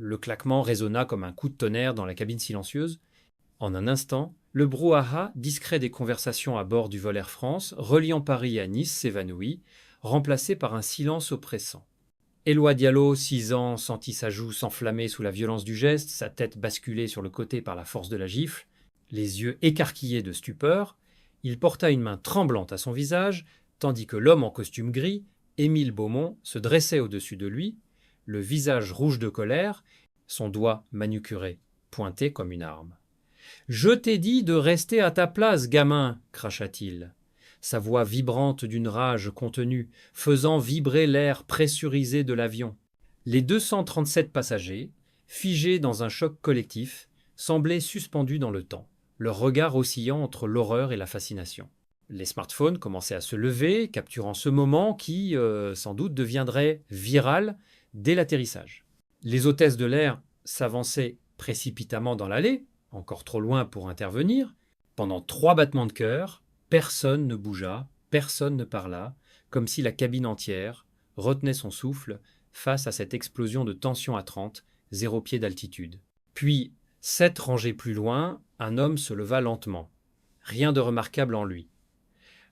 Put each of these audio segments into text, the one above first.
Le claquement résonna comme un coup de tonnerre dans la cabine silencieuse. En un instant, le brouhaha discret des conversations à bord du vol Air France, reliant Paris à Nice, s'évanouit, remplacé par un silence oppressant. Éloi Diallo, 6 ans, sentit sa joue s'enflammer sous la violence du geste, sa tête basculer sur le côté par la force de la gifle. Les yeux écarquillés de stupeur, il porta une main tremblante à son visage, tandis que l'homme en costume gris, Émile Beaumont, se dressait au-dessus de lui, le visage rouge de colère, son doigt manucuré, pointé comme une arme. « Je t'ai dit de rester à ta place, gamin !» cracha-t-il, sa voix vibrante d'une rage contenue, faisant vibrer l'air pressurisé de l'avion. Les 237 passagers, figés dans un choc collectif, semblaient suspendus dans le temps, leur regard oscillant entre l'horreur et la fascination. Les smartphones commençaient à se lever, capturant ce moment qui, sans doute, deviendrait viral dès l'atterrissage. Les hôtesses de l'air s'avançaient précipitamment dans l'allée, encore trop loin pour intervenir. Pendant 3 battements de cœur, personne ne bougea, personne ne parla, comme si la cabine entière retenait son souffle face à cette explosion de tension à 30, 0 pied d'altitude. Puis, 7 rangées plus loin, un homme se leva lentement. Rien de remarquable en lui.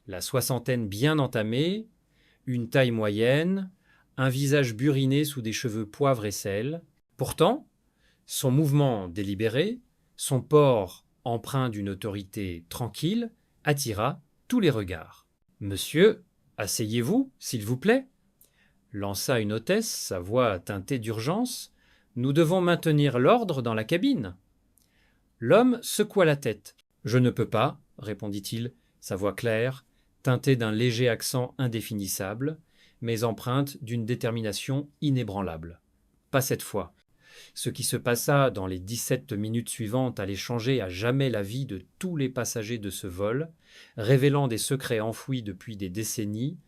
La soixantaine bien entamée, une taille moyenne, un visage buriné sous des cheveux poivre et sel. Pourtant, son mouvement délibéré, son port empreint d'une autorité tranquille, attira tous les regards. « Monsieur, asseyez-vous, s'il vous plaît » lança une hôtesse, sa voix teintée d'urgence. « Nous devons maintenir l'ordre dans la cabine. » L'homme secoua la tête. « Je ne peux pas, » répondit-il, sa voix claire, teintée d'un léger accent indéfinissable, mais empreinte d'une détermination inébranlable. Pas cette fois. Ce qui se passa dans les 17 minutes suivantes allait changer à jamais la vie de tous les passagers de ce vol, révélant des secrets enfouis depuis des décennies,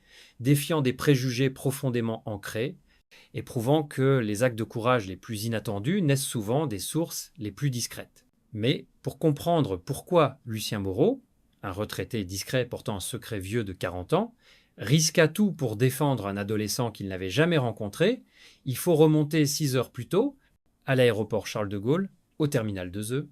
défiant des préjugés profondément ancrés, et prouvant que les actes de courage les plus inattendus naissent souvent des sources les plus discrètes. Mais pour comprendre pourquoi Lucien Moreau, un retraité discret portant un secret vieux de 40 ans, risqua tout pour défendre un adolescent qu'il n'avait jamais rencontré, il faut remonter 6 heures plus tôt, à l'aéroport Charles de Gaulle, au terminal de Zeu.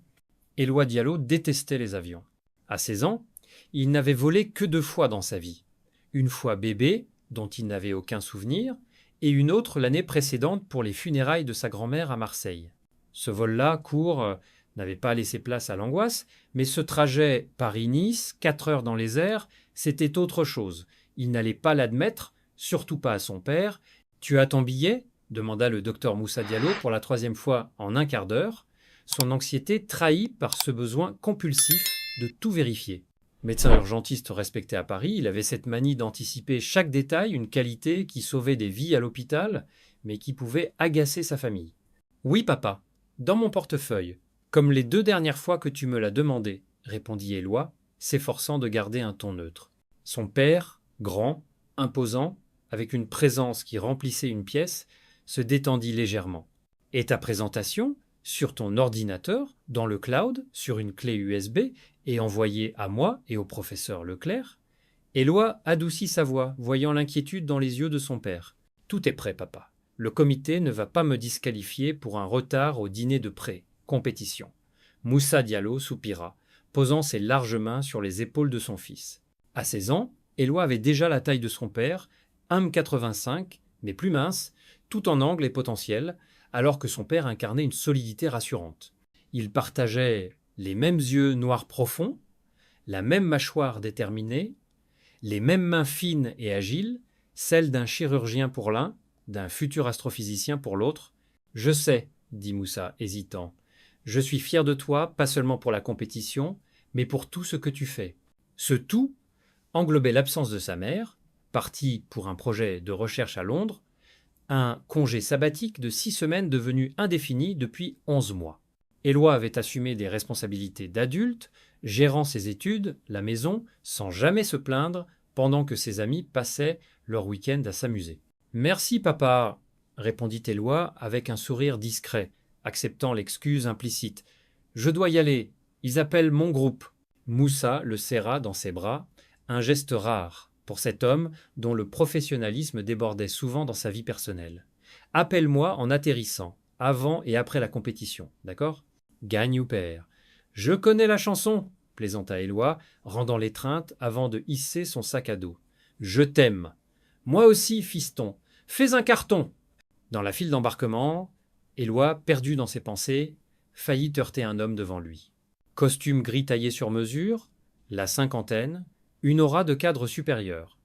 Éloi Diallo détestait les avions. À 16 ans, il n'avait volé que 2 fois dans sa vie. Une fois bébé, dont il n'avait aucun souvenir, et une autre l'année précédente pour les funérailles de sa grand-mère à Marseille. Ce vol-là, court, n'avait pas laissé place à l'angoisse, mais ce trajet Paris-Nice, 4 heures dans les airs, c'était autre chose. Il n'allait pas l'admettre, surtout pas à son père. « Tu as ton billet ?» demanda le docteur Moussa Diallo pour la 3e fois en un quart d'heure, son anxiété trahie par ce besoin compulsif de tout vérifier. Médecin urgentiste respecté à Paris, il avait cette manie d'anticiper chaque détail, une qualité qui sauvait des vies à l'hôpital, mais qui pouvait agacer sa famille. « Oui, papa, dans mon portefeuille, comme les 2 dernières fois que tu me l'as demandé, » répondit Éloi, s'efforçant de garder un ton neutre. Son père, grand, imposant, avec une présence qui remplissait une pièce, se détendit légèrement. « Et ta présentation, sur ton ordinateur, dans le cloud, sur une clé USB, et envoyée à moi et au professeur Leclerc ?» Éloi adoucit sa voix, voyant l'inquiétude dans les yeux de son père. « Tout est prêt, papa. Le comité ne va pas me disqualifier pour un retard au dîner de pré, compétition. » Moussa Diallo soupira, posant ses larges mains sur les épaules de son fils. À 16 ans, Éloi avait déjà la taille de son père, 1,85 m, mais plus mince, tout en angle et potentiel, alors que son père incarnait une solidité rassurante. Il partageait les mêmes yeux noirs profonds, la même mâchoire déterminée, les mêmes mains fines et agiles, celles d'un chirurgien pour l'un, d'un futur astrophysicien pour l'autre. « Je sais, » dit Moussa, hésitant. « Je suis fier de toi, pas seulement pour la compétition, mais pour tout ce que tu fais. » Ce tout englobait l'absence de sa mère, partie pour un projet de recherche à Londres, un congé sabbatique de 6 semaines devenu indéfini depuis 11 mois. Éloi avait assumé des responsabilités d'adulte, gérant ses études, la maison, sans jamais se plaindre, pendant que ses amis passaient leur week-end à s'amuser. « Merci, papa !» répondit Éloi avec un sourire discret, acceptant l'excuse implicite. « Je dois y aller. Ils appellent mon groupe. » Moussa le serra dans ses bras, un geste rare pour cet homme dont le professionnalisme débordait souvent dans sa vie personnelle. « Appelle-moi en atterrissant. avant et après la compétition, d'accord? Gagne ou perd. Je connais la chanson, plaisanta Éloi, rendant l'étreinte avant de hisser son sac à dos. Je t'aime. Moi aussi, fiston. Fais un carton. Dans la file d'embarquement, Éloi, perdu dans ses pensées, faillit heurter un homme devant lui. Costume gris taillé sur mesure, la cinquantaine, une aura de cadre supérieur.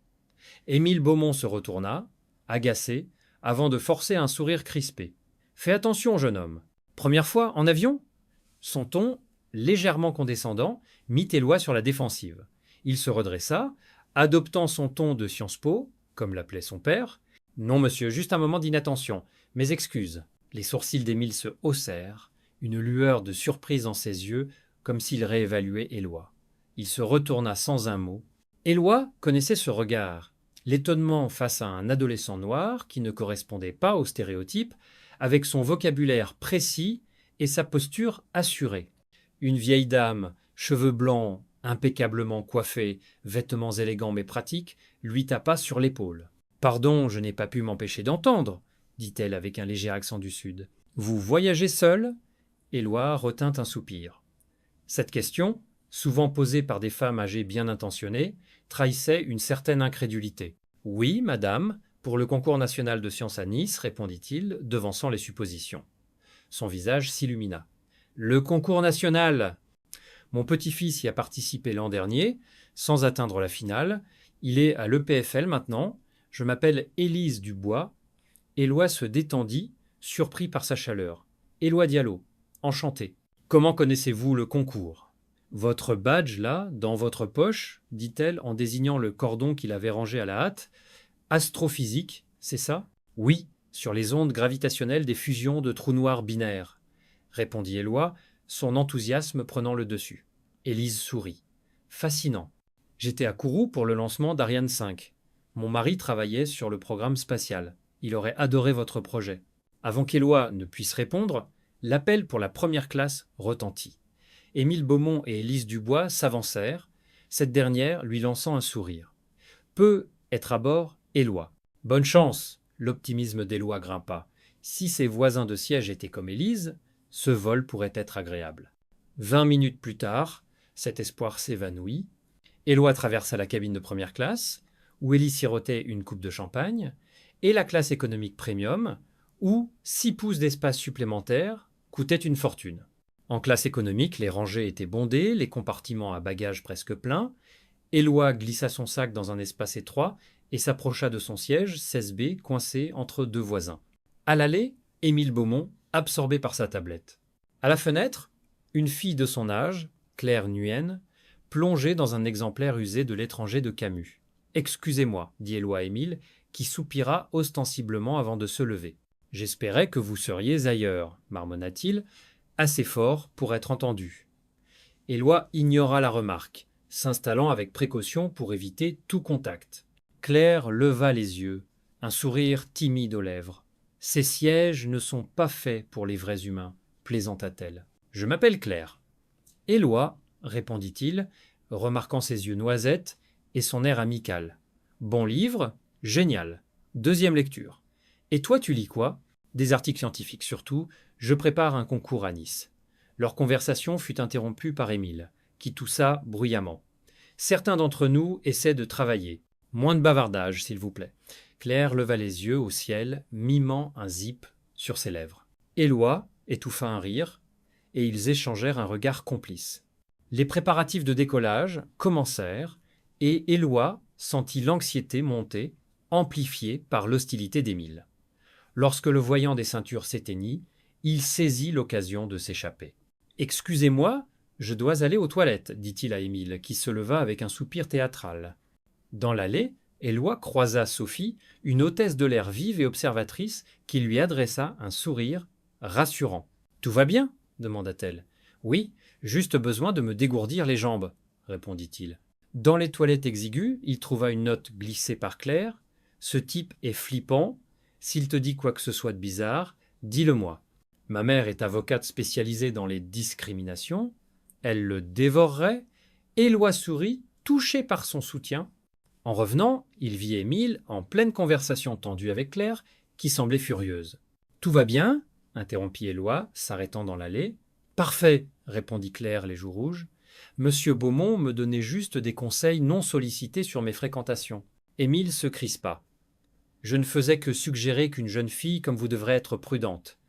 Émile Beaumont se retourna, agacé, avant de forcer un sourire crispé. Fais attention, jeune homme. Première fois en avion? Son ton, légèrement condescendant, mit Éloi sur la défensive. Il se redressa, adoptant son ton de Sciences Po, comme l'appelait son père. Non, monsieur, juste un moment d'inattention. Mes excuses. Les sourcils d'Émile se haussèrent, une lueur de surprise dans ses yeux, comme s'il réévaluait Éloi. Il se retourna sans un mot. Éloi connaissait ce regard. L'étonnement face à un adolescent noir qui ne correspondait pas au stéréotype, avec son vocabulaire précis et sa posture assurée. Une vieille dame, cheveux blancs, impeccablement coiffée, vêtements élégants mais pratiques, lui tapa sur l'épaule. « Pardon, je n'ai pas pu m'empêcher d'entendre, » dit-elle avec un léger accent du Sud. « Vous voyagez seul ?» Éloi retint un soupir. Cette question, souvent posée par des femmes âgées bien intentionnées, trahissait une certaine incrédulité. « Oui, madame, pour le concours national de sciences à Nice, répondit-il, devançant les suppositions. Son visage s'illumina. « Le concours national ! Mon petit-fils y a participé l'an dernier, sans atteindre la finale. Il est à l'EPFL maintenant. Je m'appelle Élise Dubois. » Éloi se détendit, surpris par sa chaleur. « Éloi Diallo, enchanté. Comment connaissez-vous le concours ?» Votre badge, là, dans votre poche, dit-elle en désignant le cordon qu'il avait rangé à la hâte. Astrophysique, c'est ça? Oui, sur les ondes gravitationnelles des fusions de trous noirs binaires, répondit Éloi, son enthousiasme prenant le dessus. Élise sourit. Fascinant. J'étais à Kourou pour le lancement d'Ariane 5. Mon mari travaillait sur le programme spatial. Il aurait adoré votre projet. Avant qu'Éloi ne puisse répondre, l'appel pour la première classe retentit. Émile Beaumont et Élise Dubois s'avancèrent, cette dernière lui lançant un sourire. Peut être à bord, Éloi. Bonne chance, l'optimisme d'Éloi grimpa. Si ses voisins de siège étaient comme Élise, ce vol pourrait être agréable. 20 minutes plus tard, cet espoir s'évanouit. Éloi traversa la cabine de première classe, où Élise sirotait une coupe de champagne, et la classe économique premium, où 6 pouces d'espace supplémentaires coûtaient une fortune. En classe économique, les rangées étaient bondées, les compartiments à bagages presque pleins. Éloi glissa son sac dans un espace étroit et s'approcha de son siège, 16B, coincé entre deux voisins. À l'allée, Émile Beaumont, absorbé par sa tablette. À la fenêtre, une fille de son âge, Claire Nuyen, plongeait dans un exemplaire usé de L'étranger de Camus. « Excusez-moi, dit Éloi à Émile, qui soupira ostensiblement avant de se lever. « J'espérais que vous seriez ailleurs, marmonna-t-il, assez fort pour être entendu. » Éloi ignora la remarque, s'installant avec précaution pour éviter tout contact. Claire leva les yeux, un sourire timide aux lèvres. « Ces sièges ne sont pas faits pour les vrais humains, » plaisanta-t-elle. « Je m'appelle Claire. »« Éloi, » répondit-il, remarquant ses yeux noisettes et son air amical. « Bon livre, génial. Deuxième lecture. Et toi, tu lis quoi ? Des articles scientifiques surtout. Je prépare un concours à Nice. » Leur conversation fut interrompue par Émile, qui toussa bruyamment. « Certains d'entre nous essaient de travailler. Moins de bavardage, s'il vous plaît. » Claire leva les yeux au ciel, mimant un zip sur ses lèvres. Éloi étouffa un rire, et ils échangèrent un regard complice. Les préparatifs de décollage commencèrent, et Éloi sentit l'anxiété monter, amplifiée par l'hostilité d'Émile. Lorsque le voyant des ceintures s'éteignit, il saisit l'occasion de s'échapper. « Excusez-moi, je dois aller aux toilettes, » dit-il à Émile, qui se leva avec un soupir théâtral. Dans l'allée, Éloi croisa Sophie, une hôtesse de l'air vive et observatrice, qui lui adressa un sourire rassurant. « Tout va bien ?» demanda-t-elle. « Oui, juste besoin de me dégourdir les jambes, » répondit-il. Dans les toilettes exiguës, il trouva une note glissée par Claire. « Ce type est flippant. S'il te dit quoi que ce soit de bizarre, dis-le-moi. Ma mère est avocate spécialisée dans les discriminations. Elle le dévorerait. » Éloi sourit, touché par son soutien. En revenant, il vit Émile en pleine conversation tendue avec Claire, qui semblait furieuse. « Tout va bien ? interrompit Éloi, s'arrêtant dans l'allée. Parfait, répondit Claire, les joues rouges. Monsieur Beaumont me donnait juste des conseils non sollicités sur mes fréquentations. Émile se crispa. Je ne faisais que suggérer qu'une jeune fille comme vous devrait être prudente.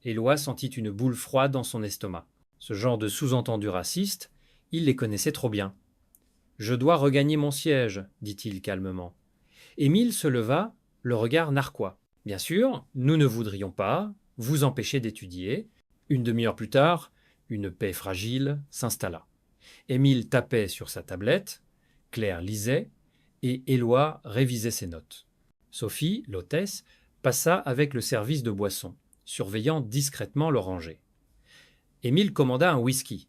Éloi sentit une boule froide dans son estomac. Ce genre de sous-entendu raciste, il les connaissait trop bien. Je dois regagner mon siège, dit-il calmement. Émile se leva, le regard narquois. Bien sûr, nous ne voudrions pas vous empêcher d'étudier. Une demi-heure plus tard, une paix fragile s'installa. Émile tapait sur sa tablette, Claire lisait, et Éloi révisait ses notes. Sophie, l'hôtesse, passa avec le service de boisson, surveillant discrètement leur rangée. Émile commanda un whisky,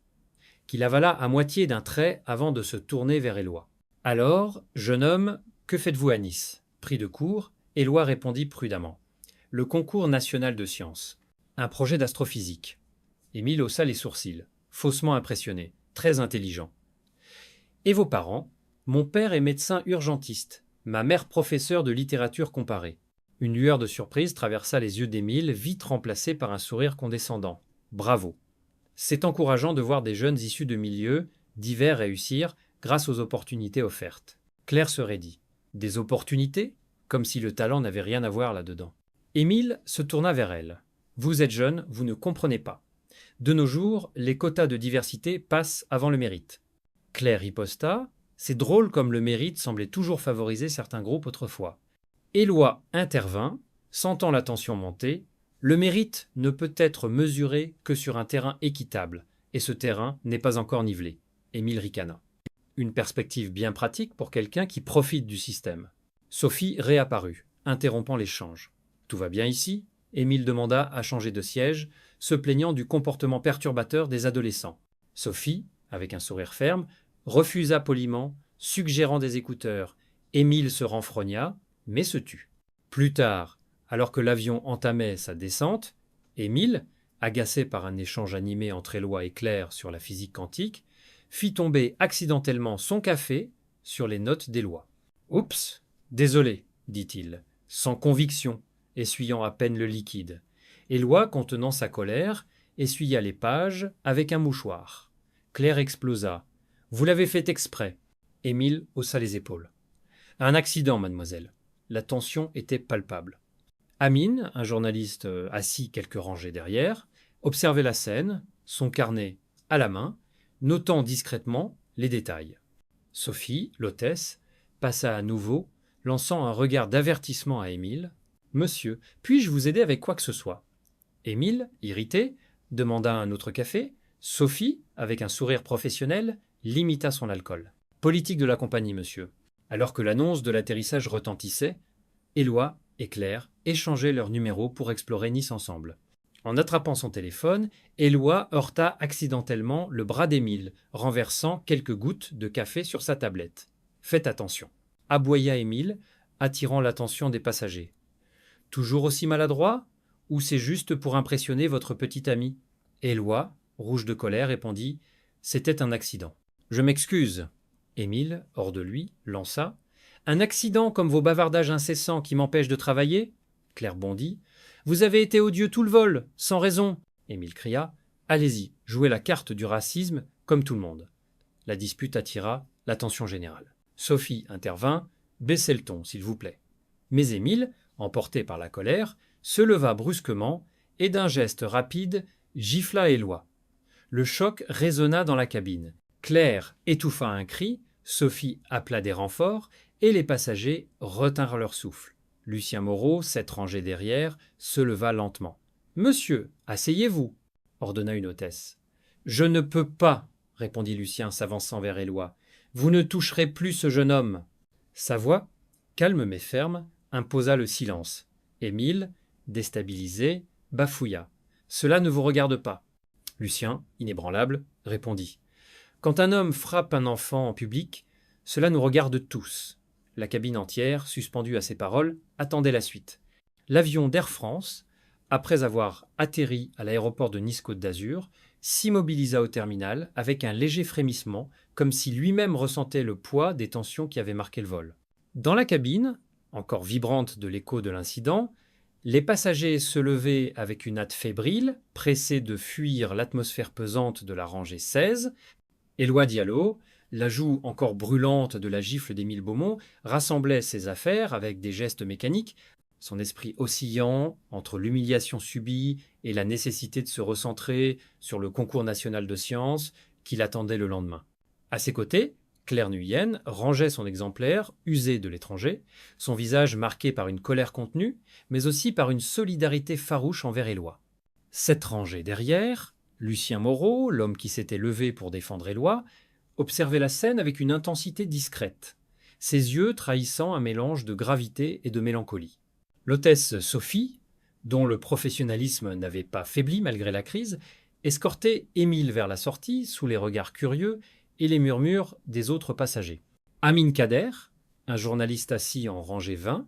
qu'il avala à moitié d'un trait avant de se tourner vers Éloi. « Alors, jeune homme, que faites-vous à Nice » Pris de court, Éloi répondit prudemment. « Le concours national de sciences. Un projet d'astrophysique. » Émile haussa les sourcils, faussement impressionné, très intelligent. « Et vos parents ? Mon père est médecin urgentiste, ma mère professeure de littérature comparée. » Une lueur de surprise traversa les yeux d'Émile, vite remplacée par un sourire condescendant. « Bravo. C'est encourageant de voir des jeunes issus de milieux divers réussir grâce aux opportunités offertes. » Claire se raidit. « Des opportunités ? Comme si le talent n'avait rien à voir là-dedans. » Émile se tourna vers elle. « Vous êtes jeune, vous ne comprenez pas. De nos jours, les quotas de diversité passent avant le mérite. » Claire riposta. C'est drôle comme le mérite semblait toujours favoriser certains groupes autrefois. Éloi intervint, sentant la tension monter. Le mérite ne peut être mesuré que sur un terrain équitable, et ce terrain n'est pas encore nivelé. Émile ricana. Une perspective bien pratique pour quelqu'un qui profite du système. Sophie réapparut, interrompant l'échange. « Tout va bien ici ?» Émile demanda à changer de siège, se plaignant du comportement perturbateur des adolescents. Sophie, avec un sourire ferme, refusa poliment, suggérant des écouteurs. Émile se renfrogna, mais se tut. Plus tard, alors que l'avion entamait sa descente, Émile, agacé par un échange animé entre Éloi et Claire sur la physique quantique, fit tomber accidentellement son café sur les notes d'Éloi. « Oups, désolé, dit-il, sans conviction, essuyant à peine le liquide. Éloi, contenant sa colère, essuya les pages avec un mouchoir. Claire explosa. « Vous l'avez fait exprès. » Émile haussa les épaules. « Un accident, mademoiselle. » La tension était palpable. Amine, un journaliste assis quelques rangées derrière, observait la scène, son carnet à la main, notant discrètement les détails. Sophie, l'hôtesse, passa à nouveau, lançant un regard d'avertissement à Émile. « Monsieur, puis-je vous aider avec quoi que ce soit ?» Émile, irrité, demanda un autre café. Sophie, avec un sourire professionnel, limita son alcool. « Politique de la compagnie, monsieur. » Alors que l'annonce de l'atterrissage retentissait, Éloi et Claire échangeaient leurs numéros pour explorer Nice ensemble. En attrapant son téléphone, Éloi heurta accidentellement le bras d'Émile, renversant quelques gouttes de café sur sa tablette. « Faites attention !» aboya Émile, attirant l'attention des passagers. « Toujours aussi maladroit ? Ou c'est juste pour impressionner votre petit ami ?» Éloi, rouge de colère, répondit « C'était un accident. »« Je m'excuse. » Émile, hors de lui, lança. « Un accident comme vos bavardages incessants qui m'empêchent de travailler ?» Claire bondit. « Vous avez été odieux tout le vol, sans raison !» Émile cria. « Allez-y, jouez la carte du racisme comme tout le monde. » La dispute attira l'attention générale. Sophie intervint. « Baissez le ton, s'il vous plaît. » Mais Émile, emporté par la colère, se leva brusquement et d'un geste rapide gifla Éloi. Le choc résonna dans la cabine. Claire étouffa un cri, Sophie appela des renforts et les passagers retinrent leur souffle. Lucien Moreau, 7 rangées derrière, se leva lentement. « Monsieur, asseyez-vous » ordonna une hôtesse. « Je ne peux pas » répondit Lucien, s'avançant vers Éloi. « Vous ne toucherez plus ce jeune homme. » Sa voix, calme mais ferme, imposa le silence. Émile, déstabilisé, bafouilla. « Cela ne vous regarde pas. » Lucien, inébranlable, répondit. « Quand un homme frappe un enfant en public, cela nous regarde tous. » La cabine entière, suspendue à ces paroles, attendait la suite. L'avion d'Air France, après avoir atterri à l'aéroport de Nice-Côte d'Azur, s'immobilisa au terminal avec un léger frémissement, comme si lui-même ressentait le poids des tensions qui avaient marqué le vol. Dans la cabine, encore vibrante de l'écho de l'incident, Les passagers se levaient avec une hâte fébrile, pressés de fuir l'atmosphère pesante de la rangée 16. Éloi Diallo, la joue encore brûlante de la gifle d'Émile Beaumont, rassemblait ses affaires avec des gestes mécaniques, son esprit oscillant entre l'humiliation subie et la nécessité de se recentrer sur le concours national de sciences qui l'attendait le lendemain. À ses côtés, Claire Nuyen rangeait son exemplaire, usé de l'étranger, son visage marqué par une colère contenue, mais aussi par une solidarité farouche envers Éloi. Cette rangée derrière, Lucien Moreau, l'homme qui s'était levé pour défendre Éloi, observait la scène avec une intensité discrète, ses yeux trahissant un mélange de gravité et de mélancolie. L'hôtesse Sophie, dont le professionnalisme n'avait pas faibli malgré la crise, escortait Émile vers la sortie sous les regards curieux et les murmures des autres passagers. Amin Kader, un journaliste assis en rangée 20,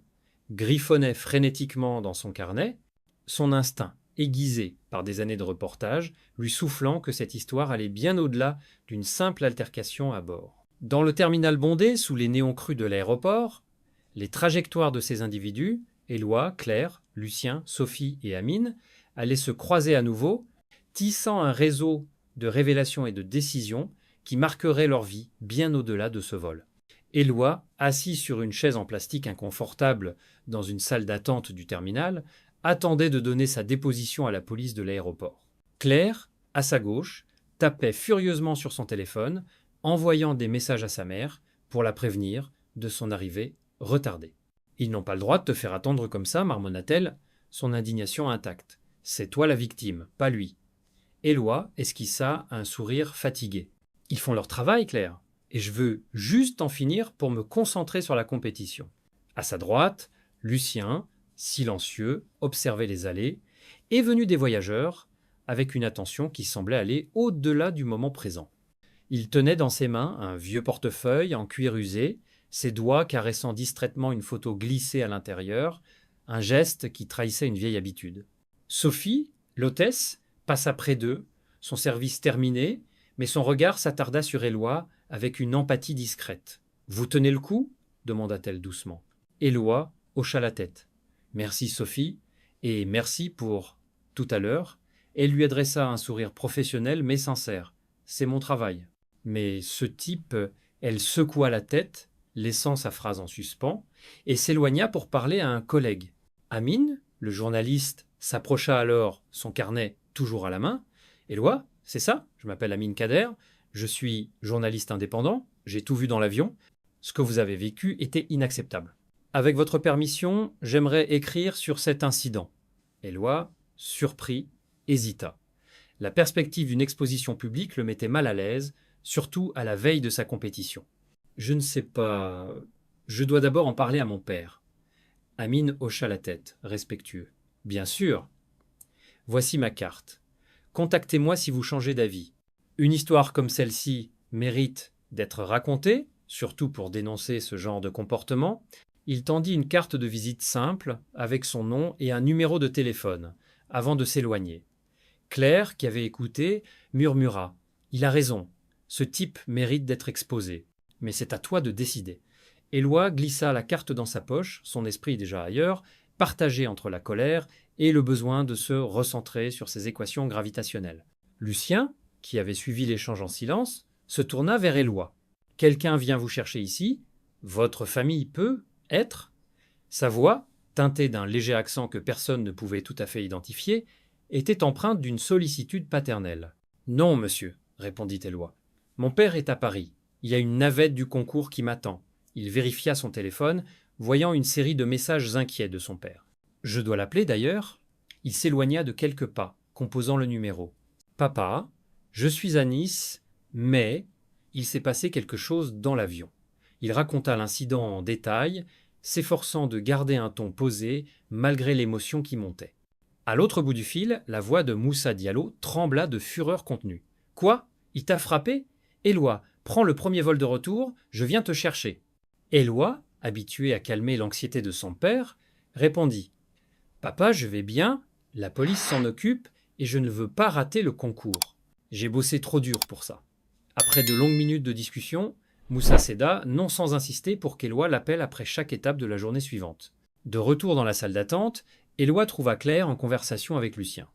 griffonnait frénétiquement dans son carnet, son instinct, aiguisé par des années de reportage, lui soufflant que cette histoire allait bien au-delà d'une simple altercation à bord. Dans le terminal bondé, sous les néons crus de l'aéroport, les trajectoires de ces individus, Éloi, Claire, Lucien, Sophie et Amine, allaient se croiser à nouveau, tissant un réseau de révélations et de décisions qui marquerait leur vie bien au-delà de ce vol. Éloi, assis sur une chaise en plastique inconfortable dans une salle d'attente du terminal, attendait de donner sa déposition à la police de l'aéroport. Claire, à sa gauche, tapait furieusement sur son téléphone, envoyant des messages à sa mère pour la prévenir de son arrivée retardée. « Ils n'ont pas le droit de te faire attendre comme ça, marmonna-t-elle, son indignation intacte. C'est toi la victime, pas lui. » Éloi esquissa un sourire fatigué. « Ils font leur travail, Claire, et je veux juste en finir pour me concentrer sur la compétition. » À sa droite, Lucien, silencieux, observait les allées, et venu des voyageurs, avec une attention qui semblait aller au-delà du moment présent. Il tenait dans ses mains un vieux portefeuille en cuir usé, ses doigts caressant distraitement une photo glissée à l'intérieur, un geste qui trahissait une vieille habitude. Sophie, l'hôtesse, passa près d'eux, son service terminé, mais son regard s'attarda sur Éloi avec une empathie discrète. « Vous tenez le coup ?» demanda-t-elle doucement. Éloi hocha la tête. « Merci Sophie, et merci pour tout à l'heure. » Elle lui adressa un sourire professionnel mais sincère. « C'est mon travail. » Mais ce type, elle secoua la tête, laissant sa phrase en suspens, et s'éloigna pour parler à un collègue. Amine, le journaliste, s'approcha alors, son carnet toujours à la main. « Éloi, c'est ça, je m'appelle Amin Kader, je suis journaliste indépendant, j'ai tout vu dans l'avion. Ce que vous avez vécu était inacceptable. Avec votre permission, j'aimerais écrire sur cet incident. » Éloi, surpris, hésita. La perspective d'une exposition publique le mettait mal à l'aise, surtout à la veille de sa compétition. « Je ne sais pas. Je dois d'abord en parler à mon père. » Amine hocha la tête, respectueux. « Bien sûr. Voici ma carte. Contactez-moi si vous changez d'avis. Une histoire comme celle-ci mérite d'être racontée, surtout pour dénoncer ce genre de comportement. » Il tendit une carte de visite simple, avec son nom et un numéro de téléphone, avant de s'éloigner. Claire, qui avait écouté, murmura. « Il a raison. Ce type mérite d'être exposé. Mais c'est à toi de décider. » Éloi glissa la carte dans sa poche, son esprit déjà ailleurs, partagé entre la colère et le besoin de se recentrer sur ses équations gravitationnelles. Lucien, qui avait suivi l'échange en silence, se tourna vers Éloi. « Quelqu'un vient vous chercher ici. Votre famille peut être ?» Sa voix, teintée d'un léger accent que personne ne pouvait tout à fait identifier, était empreinte d'une sollicitude paternelle. « Non, monsieur, » répondit Éloi. « Mon père est à Paris. Il y a une navette du concours qui m'attend. » Il vérifia son téléphone, voyant une série de messages inquiets de son père. « Je dois l'appeler d'ailleurs ?» Il s'éloigna de quelques pas, composant le numéro. « Papa, je suis à Nice, mais il s'est passé quelque chose dans l'avion. » Il raconta l'incident en détail, s'efforçant de garder un ton posé malgré l'émotion qui montait. À l'autre bout du fil, la voix de Moussa Diallo trembla de fureur contenue. « Quoi ? Il t'a frappé ? Éloi, prends le premier vol de retour, je viens te chercher. » Éloi, habitué à calmer l'anxiété de son père, répondit « Papa, je vais bien, la police s'en occupe et je ne veux pas rater le concours. J'ai bossé trop dur pour ça. » Après de longues minutes de discussion, Moussa céda, non sans insister pour qu'Éloi l'appelle après chaque étape de la journée suivante. De retour dans la salle d'attente, Éloi trouva Claire en conversation avec Lucien.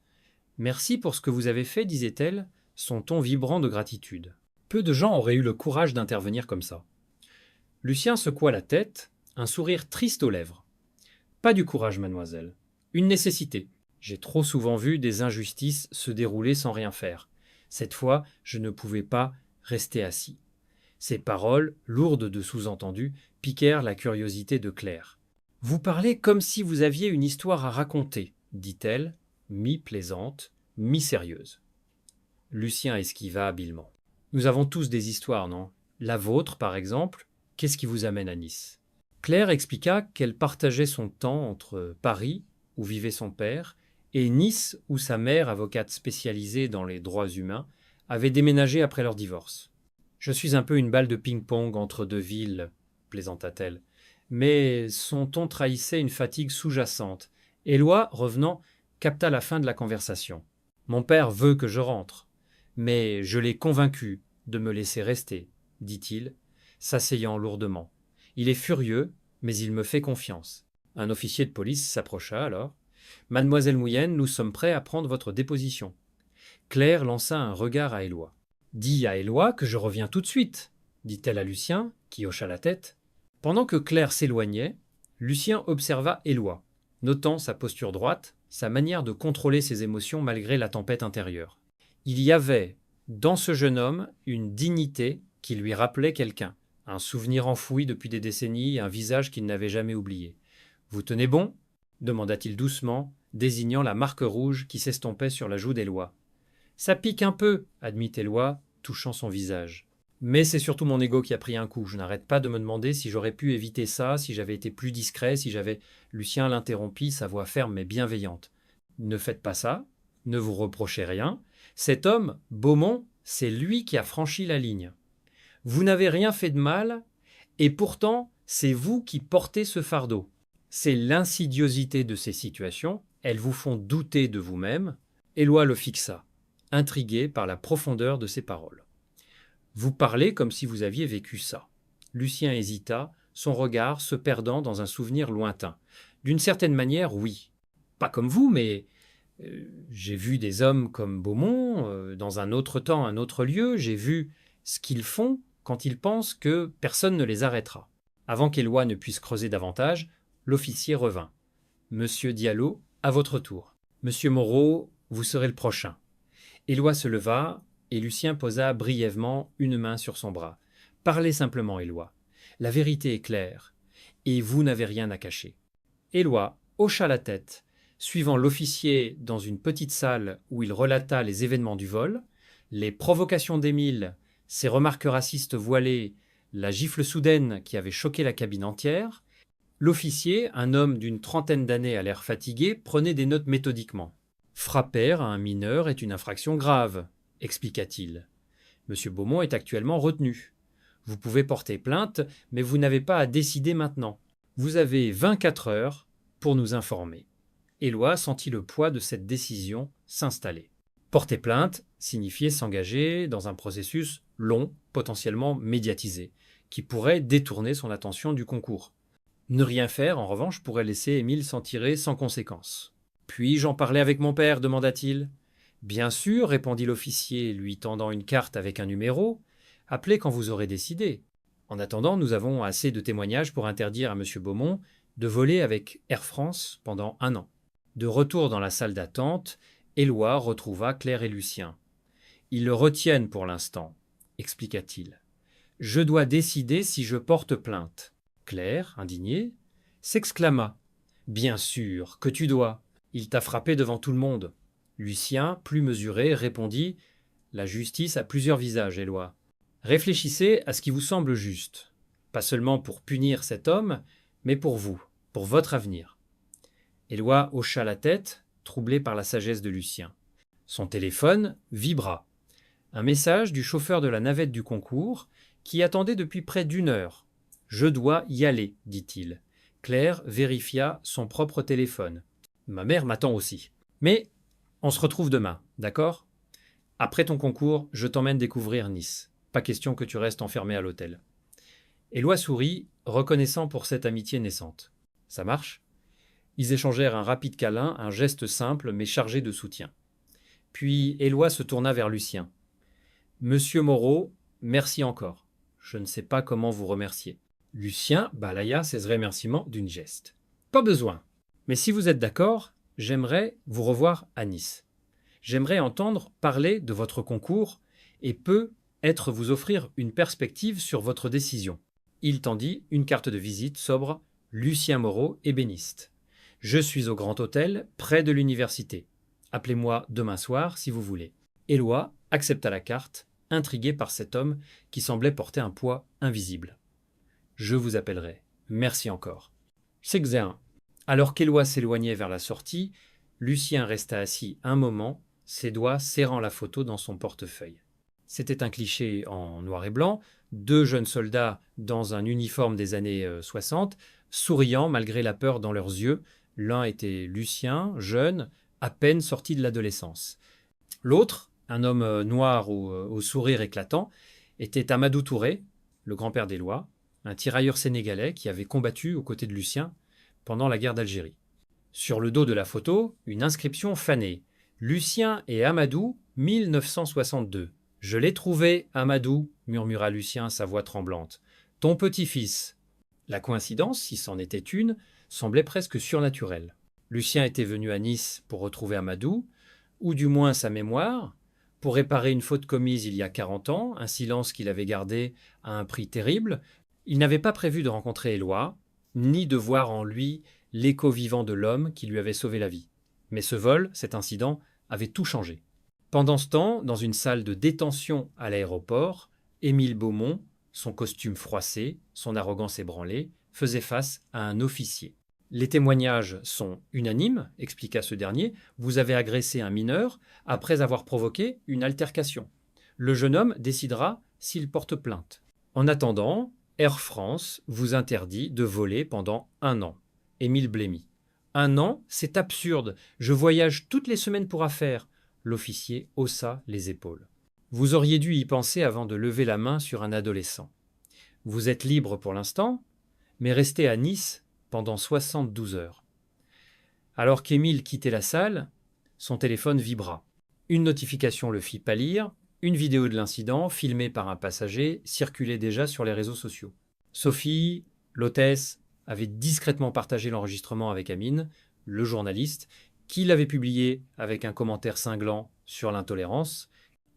« Merci pour ce que vous avez fait, disait-elle, son ton vibrant de gratitude. Peu de gens auraient eu le courage d'intervenir comme ça. » Lucien secoua la tête, un sourire triste aux lèvres. « Pas du courage, mademoiselle. Une nécessité. J'ai trop souvent vu des injustices se dérouler sans rien faire. Cette fois, je ne pouvais pas rester assis. » Ces paroles, lourdes de sous-entendus, piquèrent la curiosité de Claire. « Vous parlez comme si vous aviez une histoire à raconter, dit-elle, mi-plaisante, mi-sérieuse. » Lucien esquiva habilement. « Nous avons tous des histoires, non? La vôtre, par exemple, qu'est-ce qui vous amène à Nice ?» Claire expliqua qu'elle partageait son temps entre Paris, où vivait son père, et Nice, où sa mère, avocate spécialisée dans les droits humains, avait déménagé après leur divorce. « Je suis un peu une balle de ping-pong entre deux villes, plaisanta-t-elle. Mais son ton trahissait une fatigue sous-jacente. Éloi, revenant, capta la fin de la conversation. « Mon père veut que je rentre, mais je l'ai convaincu de me laisser rester, dit-il, s'asseyant lourdement. Il est furieux, mais il me fait confiance. » Un officier de police s'approcha alors. « Mademoiselle Mouyenne, nous sommes prêts à prendre votre déposition. » Claire lança un regard à Éloi. « Dis à Éloi que je reviens tout de suite, » dit-elle à Lucien, qui hocha la tête. Pendant que Claire s'éloignait, Lucien observa Éloi, notant sa posture droite, sa manière de contrôler ses émotions malgré la tempête intérieure. Il y avait, dans ce jeune homme, une dignité qui lui rappelait quelqu'un, un souvenir enfoui depuis des décennies et un visage qu'il n'avait jamais oublié. « Vous tenez bon ?» demanda-t-il doucement, désignant la marque rouge qui s'estompait sur la joue d'Éloi. « Ça pique un peu, » admit Éloi, touchant son visage. « Mais c'est surtout mon ego qui a pris un coup. Je n'arrête pas de me demander si j'aurais pu éviter ça, si j'avais été plus discret, si j'avais... » Lucien l'interrompit, sa voix ferme mais bienveillante. « Ne faites pas ça, ne vous reprochez rien. Cet homme, Beaumont, c'est lui qui a franchi la ligne. Vous n'avez rien fait de mal, et pourtant, c'est vous qui portez ce fardeau. C'est l'insidiosité de ces situations, elles vous font douter de vous-même. » Éloi le fixa, intrigué par la profondeur de ses paroles. « Vous parlez comme si vous aviez vécu ça. » Lucien hésita, son regard se perdant dans un souvenir lointain. « D'une certaine manière, oui. Pas comme vous, mais j'ai vu des hommes comme Beaumont, dans un autre temps, un autre lieu. J'ai vu ce qu'ils font quand ils pensent que personne ne les arrêtera. » Avant qu'Éloi ne puisse creuser davantage, l'officier revint. « Monsieur Diallo, à votre tour. Monsieur Moreau, vous serez le prochain. » Éloi se leva, et Lucien posa brièvement une main sur son bras. « Parlez simplement, Éloi. La vérité est claire, et vous n'avez rien à cacher. » Éloi hocha la tête, suivant l'officier dans une petite salle où il relata les événements du vol, les provocations d'Émile, ses remarques racistes voilées, la gifle soudaine qui avait choqué la cabine entière. L'officier, un homme d'une trentaine d'années à l'air fatigué, prenait des notes méthodiquement. « Frapper à un mineur est une infraction grave, » expliqua-t-il. « Monsieur Beaumont est actuellement retenu. Vous pouvez porter plainte, mais vous n'avez pas à décider maintenant. Vous avez 24 heures pour nous informer. » Éloi sentit le poids de cette décision s'installer. Porter plainte signifiait s'engager dans un processus long, potentiellement médiatisé, qui pourrait détourner son attention du concours. Ne rien faire, en revanche, pourrait laisser Émile s'en tirer sans conséquence. « Puis-je en parler avec mon père ?» demanda-t-il. « Bien sûr, » répondit l'officier, lui tendant une carte avec un numéro. « Appelez quand vous aurez décidé. En attendant, nous avons assez de témoignages pour interdire à M. Beaumont de voler avec Air France pendant 1 an. » De retour dans la salle d'attente, Éloi retrouva Claire et Lucien. « Ils le retiennent pour l'instant, » expliqua-t-il. « Je dois décider si je porte plainte. » Claire, indignée, s'exclama. « Bien sûr que tu dois. Il t'a frappé devant tout le monde. » Lucien, plus mesuré, répondit. « La justice a plusieurs visages, Éloi. Réfléchissez à ce qui vous semble juste. Pas seulement pour punir cet homme, mais pour vous, pour votre avenir. » Éloi hocha la tête, troublé par la sagesse de Lucien. Son téléphone vibra. Un message du chauffeur de la navette du concours, qui attendait depuis près d'1 heure. « Je dois y aller, » dit-il. Claire vérifia son propre téléphone. « Ma mère m'attend aussi. Mais on se retrouve demain, d'accord ? Après ton concours, je t'emmène découvrir Nice. Pas question que tu restes enfermé à l'hôtel. » Éloi sourit, reconnaissant pour cette amitié naissante. « Ça marche ? Ils échangèrent un rapide câlin, un geste simple mais chargé de soutien. Puis Éloi se tourna vers Lucien. Monsieur Moreau, merci encore. Je ne sais pas comment vous remercier. Lucien balaya ses remerciements d'une geste. Pas besoin. Mais si vous êtes d'accord, j'aimerais vous revoir à Nice. J'aimerais entendre parler de votre concours et peut-être vous offrir une perspective sur votre décision. Il tendit une carte de visite sobre Lucien Moreau, ébéniste. Je suis au Grand Hôtel, près de l'université. Appelez-moi demain soir si vous voulez. Éloi accepta la carte, intrigué par cet homme qui semblait porter un poids invisible. Je vous appellerai. Merci encore. C'est Xéin. Alors qu'Éloi s'éloignait vers la sortie, Lucien resta assis un moment, ses doigts serrant la photo dans son portefeuille. C'était un cliché en noir et blanc, deux jeunes soldats dans un uniforme des années 60, souriant malgré la peur dans leurs yeux. L'un était Lucien, jeune, à peine sorti de l'adolescence. L'autre, un homme noir au sourire éclatant, était Amadou Touré, le grand-père d'Éloi, un tirailleur sénégalais qui avait combattu aux côtés de Lucien pendant la guerre d'Algérie. Sur le dos de la photo, une inscription fanée. Lucien et Amadou, 1962. Je l'ai trouvé, Amadou, murmura Lucien, sa voix tremblante. Ton petit-fils. La coïncidence, si c'en était une, semblait presque surnaturelle. Lucien était venu à Nice pour retrouver Amadou, ou du moins sa mémoire, pour réparer une faute commise il y a 40 ans, un silence qu'il avait gardé à un prix terrible. Il n'avait pas prévu de rencontrer Éloi, ni de voir en lui l'écho vivant de l'homme qui lui avait sauvé la vie. Mais ce vol, cet incident, avait tout changé. Pendant ce temps, dans une salle de détention à l'aéroport, Émile Beaumont, son costume froissé, son arrogance ébranlée, faisait face à un officier. Les témoignages sont unanimes, expliqua ce dernier. Vous avez agressé un mineur après avoir provoqué une altercation. Le jeune homme décidera s'il porte plainte. En attendant, Air France vous interdit de voler pendant 1 an. Émile blêmit. 1 an, c'est absurde. Je voyage toutes les semaines pour affaires. L'officier haussa les épaules. Vous auriez dû y penser avant de lever la main sur un adolescent. Vous êtes libre pour l'instant, mais restez à Nice pendant 72 heures. Alors qu'Émile quittait la salle, son téléphone vibra. Une notification le fit pâlir. Une vidéo de l'incident, filmée par un passager, circulait déjà sur les réseaux sociaux. Sophie, l'hôtesse, avait discrètement partagé l'enregistrement avec Amine, le journaliste, qui l'avait publié avec un commentaire cinglant sur l'intolérance.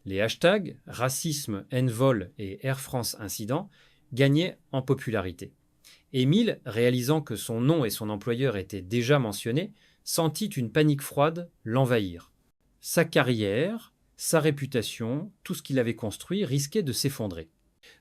Les hashtags racisme, haine vol et Air France incident gagnaient en popularité. Émile, réalisant que son nom et son employeur étaient déjà mentionnés, sentit une panique froide l'envahir. Sa carrière, sa réputation, tout ce qu'il avait construit risquait de s'effondrer.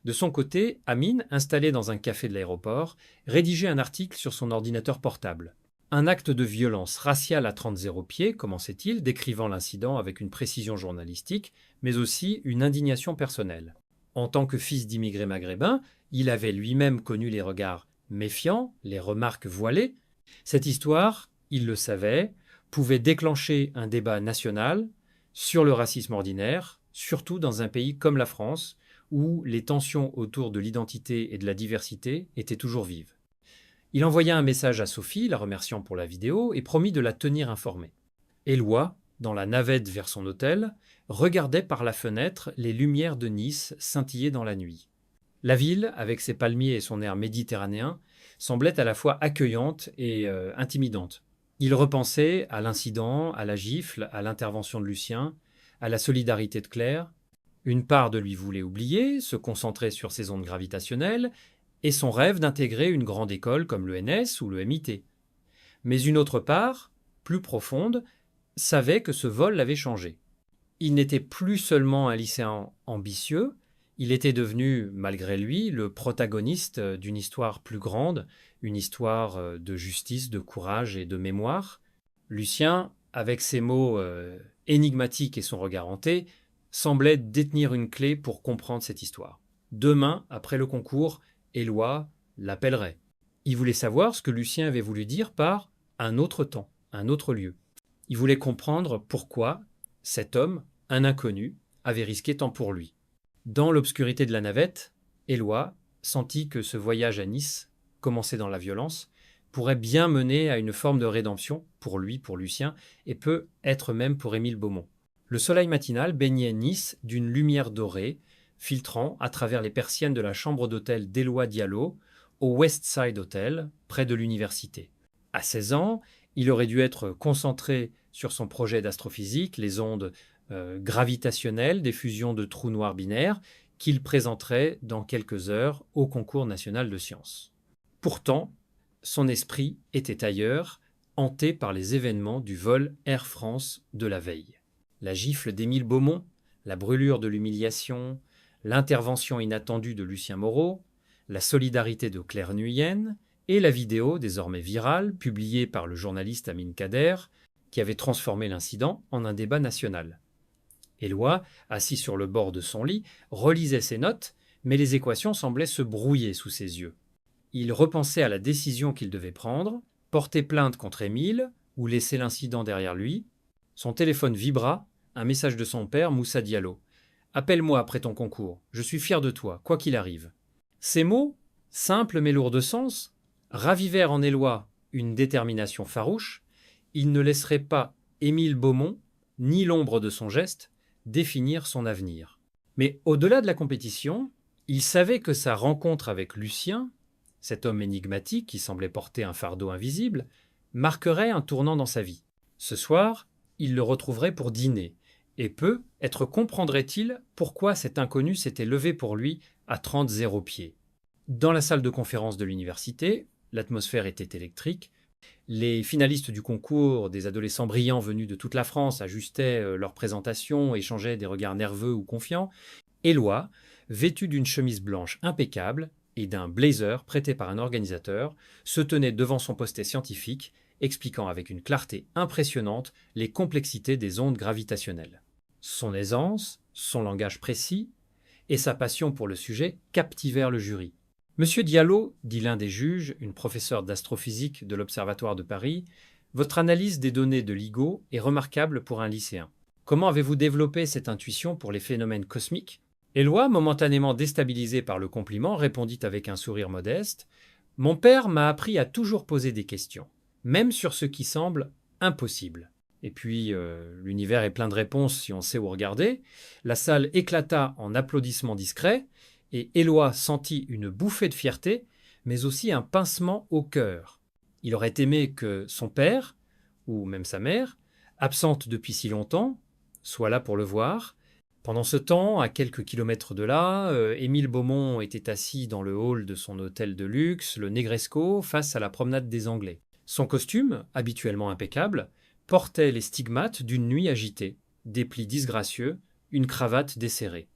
De son côté, Amine, installé dans un café de l'aéroport, rédigeait un article sur son ordinateur portable. Un acte de violence raciale à 30 pieds, commençait-il, décrivant l'incident avec une précision journalistique, mais aussi une indignation personnelle. En tant que fils d'immigrés maghrébins, il avait lui-même connu les regards méfiants, les remarques voilées. Cette histoire, il le savait, pouvait déclencher un débat national sur le racisme ordinaire, surtout dans un pays comme la France, où les tensions autour de l'identité et de la diversité étaient toujours vives. Il envoya un message à Sophie, la remerciant pour la vidéo, et promit de la tenir informée. Éloi, dans la navette vers son hôtel, regardait par la fenêtre les lumières de Nice scintiller dans la nuit. La ville, avec ses palmiers et son air méditerranéen, semblait à la fois accueillante et intimidante. Il repensait à l'incident, à la gifle, à l'intervention de Lucien, à la solidarité de Claire. Une part de lui voulait oublier, se concentrer sur ses ondes gravitationnelles, et son rêve d'intégrer une grande école comme l'ENS ou le MIT. Mais une autre part, plus profonde, savait que ce vol l'avait changé. Il n'était plus seulement un lycéen ambitieux, il était devenu, malgré lui, le protagoniste d'une histoire plus grande, une histoire de justice, de courage et de mémoire. Lucien, avec ses mots énigmatiques et son regard hanté, semblait détenir une clé pour comprendre cette histoire. Demain, après le concours, Éloi l'appellerait. Il voulait savoir ce que Lucien avait voulu dire par un autre temps, un autre lieu. Il voulait comprendre pourquoi cet homme, un inconnu, avait risqué tant pour lui. Dans l'obscurité de la navette, Éloi sentit que ce voyage à Nice, commencé dans la violence, pourrait bien mener à une forme de rédemption, pour lui, pour Lucien, et peut être même pour Émile Beaumont. Le soleil matinal baignait Nice d'une lumière dorée, filtrant à travers les persiennes de la chambre d'hôtel d'Éloi Diallo, au West Side Hotel, près de l'université. À 16 ans, il aurait dû être concentré sur son projet d'astrophysique, les ondes gravitationnelles des fusions de trous noirs binaires, qu'il présenterait dans quelques heures au concours national de sciences. Pourtant, son esprit était ailleurs, hanté par les événements du vol Air France de la veille. La gifle d'Émile Beaumont, la brûlure de l'humiliation, l'intervention inattendue de Lucien Moreau, la solidarité de Claire Nuyen et la vidéo, désormais virale, publiée par le journaliste Amin Kader, qui avait transformé l'incident en un débat national. Éloi, assis sur le bord de son lit, relisait ses notes, mais les équations semblaient se brouiller sous ses yeux. Il repensait à la décision qu'il devait prendre, porter plainte contre Émile ou laisser l'incident derrière lui. Son téléphone vibra, un message de son père, Moussa Diallo. « Appelle-moi après ton concours, je suis fier de toi, quoi qu'il arrive. » Ces mots, simples mais lourds de sens, ravivèrent en Éloi une détermination farouche. Il ne laisserait pas Émile Beaumont, ni l'ombre de son geste, définir son avenir. Mais au-delà de la compétition, il savait que sa rencontre avec Lucien, cet homme énigmatique qui semblait porter un fardeau invisible, marquerait un tournant dans sa vie. Ce soir, il le retrouverait pour dîner, et peut-être comprendrait-il pourquoi cet inconnu s'était levé pour lui à 30 0 pieds. Dans la salle de conférence de l'université, l'atmosphère était électrique. Les finalistes du concours, des adolescents brillants venus de toute la France, ajustaient leur présentation, échangeaient des regards nerveux ou confiants. Éloi, vêtu d'une chemise blanche impeccable et d'un blazer prêté par un organisateur, se tenait devant son poster scientifique, expliquant avec une clarté impressionnante les complexités des ondes gravitationnelles. Son aisance, son langage précis et sa passion pour le sujet captivèrent le jury. « Monsieur Diallo, dit l'un des juges, une professeure d'astrophysique de l'Observatoire de Paris, votre analyse des données de LIGO est remarquable pour un lycéen. Comment avez-vous développé cette intuition pour les phénomènes cosmiques ?» Éloi, momentanément déstabilisé par le compliment, répondit avec un sourire modeste « Mon père m'a appris à toujours poser des questions, même sur ce qui semble impossible. » Et puis, l'univers est plein de réponses si on sait où regarder. La salle éclata en applaudissements discrets, et Éloi sentit une bouffée de fierté, mais aussi un pincement au cœur. Il aurait aimé que son père, ou même sa mère, absente depuis si longtemps, soit là pour le voir. Pendant ce temps, à quelques kilomètres de là, Émile Beaumont était assis dans le hall de son hôtel de luxe, le Negresco, face à la promenade des Anglais. Son costume, habituellement impeccable, portait les stigmates d'une nuit agitée, des plis disgracieux, une cravate desserrée.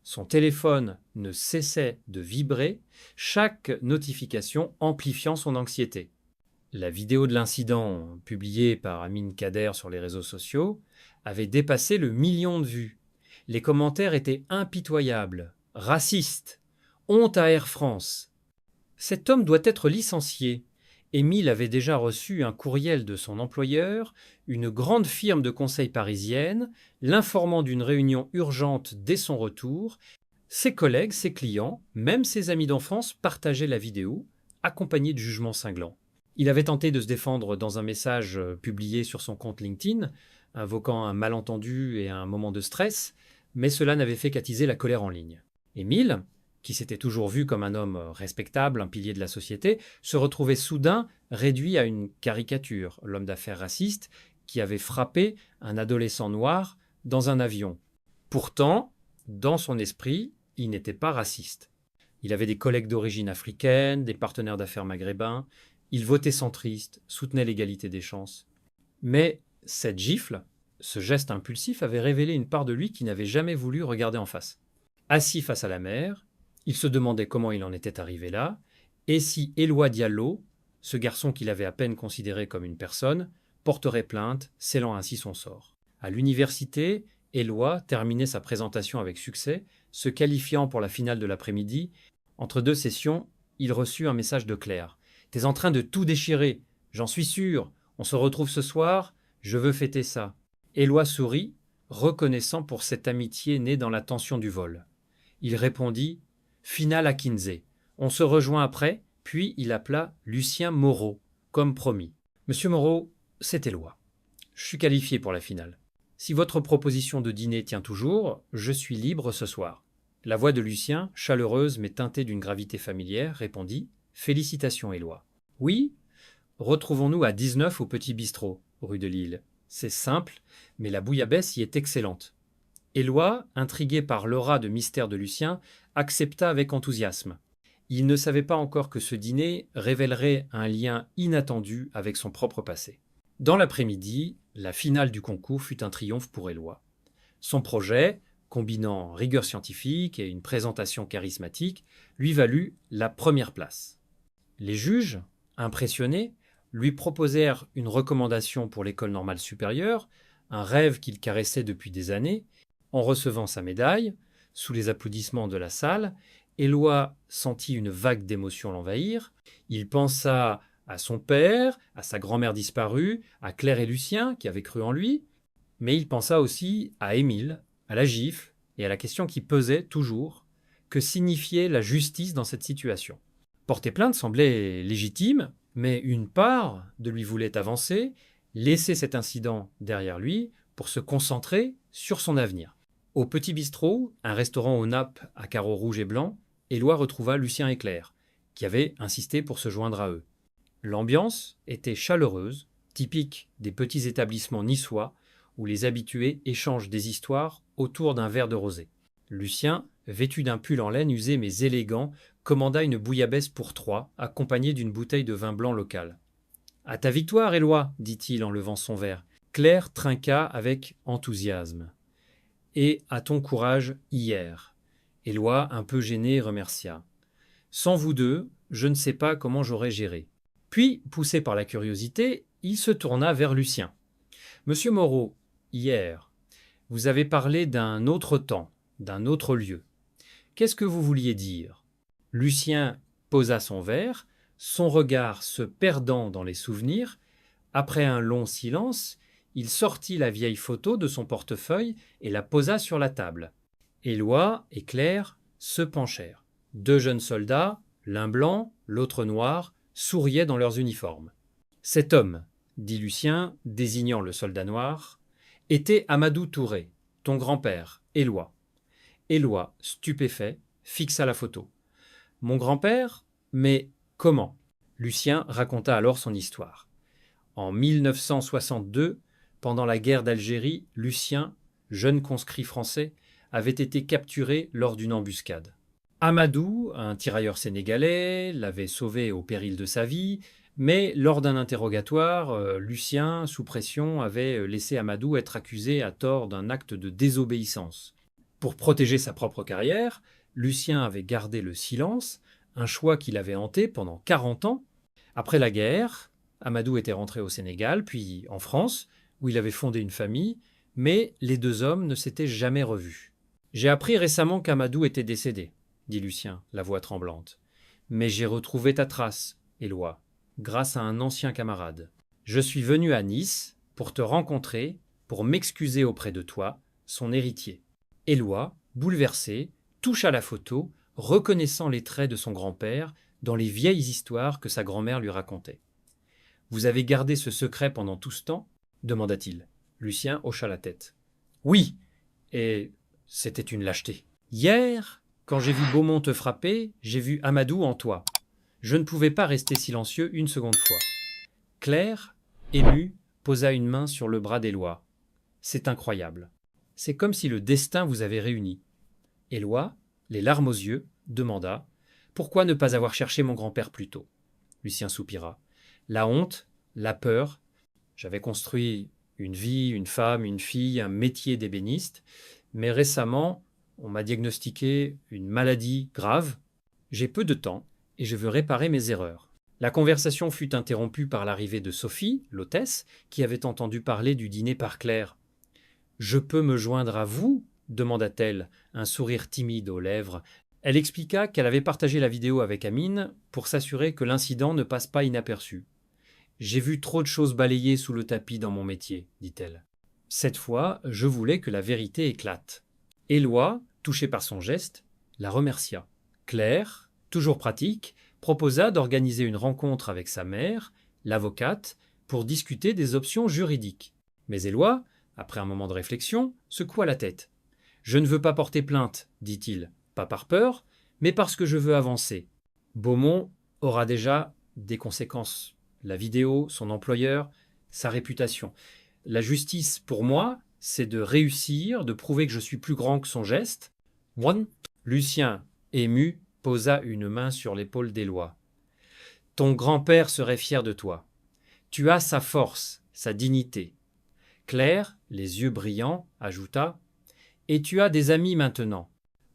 Son téléphone ne cessait de vibrer, chaque notification amplifiant son anxiété. La vidéo de l'incident, publiée par Amin Kader sur les réseaux sociaux, avait dépassé le 1 million de vues. Les commentaires étaient impitoyables, racistes, honte à Air France. Cet homme doit être licencié. Émile avait déjà reçu un courriel de son employeur, une grande firme de conseil parisienne, l'informant d'une réunion urgente dès son retour. Ses collègues, ses clients, même ses amis d'enfance partageaient la vidéo, accompagnés de jugements cinglants. Il avait tenté de se défendre dans un message publié sur son compte LinkedIn, invoquant un malentendu et un moment de stress, mais cela n'avait fait qu'attiser la colère en ligne. Émile, qui s'était toujours vu comme un homme respectable, un pilier de la société, se retrouvait soudain réduit à une caricature, l'homme d'affaires raciste qui avait frappé un adolescent noir dans un avion. Pourtant, dans son esprit, il n'était pas raciste. Il avait des collègues d'origine africaine, des partenaires d'affaires maghrébins, il votait centriste, soutenait l'égalité des chances. Mais cette gifle, ce geste impulsif avait révélé une part de lui qui n'avait jamais voulu regarder en face. Assis face à la mer, il se demandait comment il en était arrivé là, et si Éloi Diallo, ce garçon qu'il avait à peine considéré comme une personne, porterait plainte, scellant ainsi son sort. À l'université, Éloi terminait sa présentation avec succès, se qualifiant pour la finale de l'après-midi. Entre deux sessions, il reçut un message de Claire. « T'es en train de tout déchirer, j'en suis sûr. On se retrouve ce soir, je veux fêter ça. » Éloi sourit, reconnaissant pour cette amitié née dans la tension du vol. Il répondit « Finale à Kinsey. On se rejoint après », puis il appela Lucien Moreau. comme promis. Monsieur Moreau, c'est Éloi. Je suis qualifié pour la finale. Si votre proposition de dîner tient toujours, je suis libre ce soir. La voix de Lucien, chaleureuse mais teintée d'une gravité familière, répondit « Félicitations, Éloi. »« Oui, retrouvons-nous à 19 au Petit Bistrot, rue de Lille. C'est simple, mais la bouillabaisse y est excellente. » Éloi, intrigué par l'aura de mystère de Lucien, accepta avec enthousiasme. Il ne savait pas encore que ce dîner révélerait un lien inattendu avec son propre passé. Dans l'après-midi, la finale du concours fut un triomphe pour Éloi. Son projet, combinant rigueur scientifique et une présentation charismatique, lui valut la première place. Les juges, impressionnés, lui proposèrent une recommandation pour l'école normale supérieure, un rêve qu'il caressait depuis des années. En recevant sa médaille, sous les applaudissements de la salle, Éloi sentit une vague d'émotion l'envahir. Il pensa à son père, à sa grand-mère disparue, à Claire et Lucien qui avaient cru en lui, mais il pensa aussi à Émile, à la gifle et à la question qui pesait toujours, que signifiait la justice dans cette situation. Porter plainte semblait légitime, mais une part de lui voulait avancer, laisser cet incident derrière lui pour se concentrer sur son avenir. Au Petit Bistrot, un restaurant aux nappes à carreaux rouges et blancs, Éloi retrouva Lucien et Claire, qui avaient insisté pour se joindre à eux. L'ambiance était chaleureuse, typique des petits établissements niçois où les habitués échangent des histoires autour d'un verre de rosé. Lucien, vêtu d'un pull en laine usé mais élégant, commanda une bouillabaisse pour 3, accompagnée d'une bouteille de vin blanc local. « À ta victoire, Éloi » dit-il en levant son verre. Claire trinqua avec enthousiasme. « Et à ton courage hier » Éloi, un peu gêné, remercia. « Sans vous deux, je ne sais pas comment j'aurais géré. » Puis, poussé par la curiosité, il se tourna vers Lucien. « Monsieur Moreau, hier, vous avez parlé d'un autre temps, d'un autre lieu. Qu'est-ce que vous vouliez dire ?» Lucien posa son verre, son regard se perdant dans les souvenirs. Après un long silence, il sortit la vieille photo de son portefeuille et la posa sur la table. Éloi et Claire se penchèrent. 2 jeunes soldats, l'un blanc, l'autre noir, souriaient dans leurs uniformes. « Cet homme, » dit Lucien, désignant le soldat noir, « était Amadou Touré, ton grand-père, Éloi. » Éloi, stupéfait, fixa la photo. « Mon grand-père ? Mais comment ?» Lucien raconta alors son histoire. En 1962, pendant la guerre d'Algérie, Lucien, jeune conscrit français, avait été capturé lors d'une embuscade. Amadou, un tirailleur sénégalais, l'avait sauvé au péril de sa vie, mais lors d'un interrogatoire, Lucien, sous pression, avait laissé Amadou être accusé à tort d'un acte de désobéissance. Pour protéger sa propre carrière, Lucien avait gardé le silence, un choix qu'il avait hanté pendant 40 ans. Après la guerre, Amadou était rentré au Sénégal, puis en France, où il avait fondé une famille, mais les 2 hommes ne s'étaient jamais revus. « J'ai appris récemment qu'Amadou était décédé, » dit Lucien, la voix tremblante. « Mais j'ai retrouvé ta trace, Éloi, grâce à un ancien camarade. Je suis venu à Nice pour te rencontrer, pour m'excuser auprès de toi, son héritier. » Éloi, bouleversé, toucha la photo, reconnaissant les traits de son grand-père dans les vieilles histoires que sa grand-mère lui racontait. « Vous avez gardé ce secret pendant tout ce temps ?» demanda-t-il. Lucien hocha la tête. « Oui, et c'était une lâcheté. Hier, quand j'ai vu Beaumont te frapper, j'ai vu Amadou en toi. Je ne pouvais pas rester silencieux une seconde fois. » Claire, émue, posa une main sur le bras d'Éloi. « C'est incroyable. C'est comme si le destin vous avait réunis. » Éloi, les larmes aux yeux, demanda « Pourquoi ne pas avoir cherché mon grand-père plus tôt ?» Lucien soupira. « La honte, la peur. J'avais construit une vie, une femme, une fille, un métier d'ébéniste. Mais récemment, on m'a diagnostiqué une maladie grave. J'ai peu de temps et je veux réparer mes erreurs. » La conversation fut interrompue par l'arrivée de Sophie, l'hôtesse, qui avait entendu parler du dîner par Claire. « Je peux me joindre à vous ?» demanda-t-elle, un sourire timide aux lèvres. Elle expliqua qu'elle avait partagé la vidéo avec Amine pour s'assurer que l'incident ne passe pas inaperçu. « J'ai vu trop de choses balayées sous le tapis dans mon métier, dit-elle. Cette fois, je voulais que la vérité éclate. » Éloi, touché par son geste, la remercia. Claire, toujours pratique, proposa d'organiser une rencontre avec sa mère, l'avocate, pour discuter des options juridiques. Mais Éloi, après un moment de réflexion, secoua la tête. « Je ne veux pas porter plainte, dit-il, pas par peur, mais parce que je veux avancer. Beaumont aura déjà des conséquences. La vidéo, son employeur, sa réputation. La justice, pour moi, c'est de réussir, de prouver que je suis plus grand que son geste. » Lucien, ému, posa une main sur l'épaule d'Éloi. « Ton grand-père serait fier de toi. Tu as sa force, sa dignité. » Claire, les yeux brillants, ajouta « Et tu as des amis maintenant.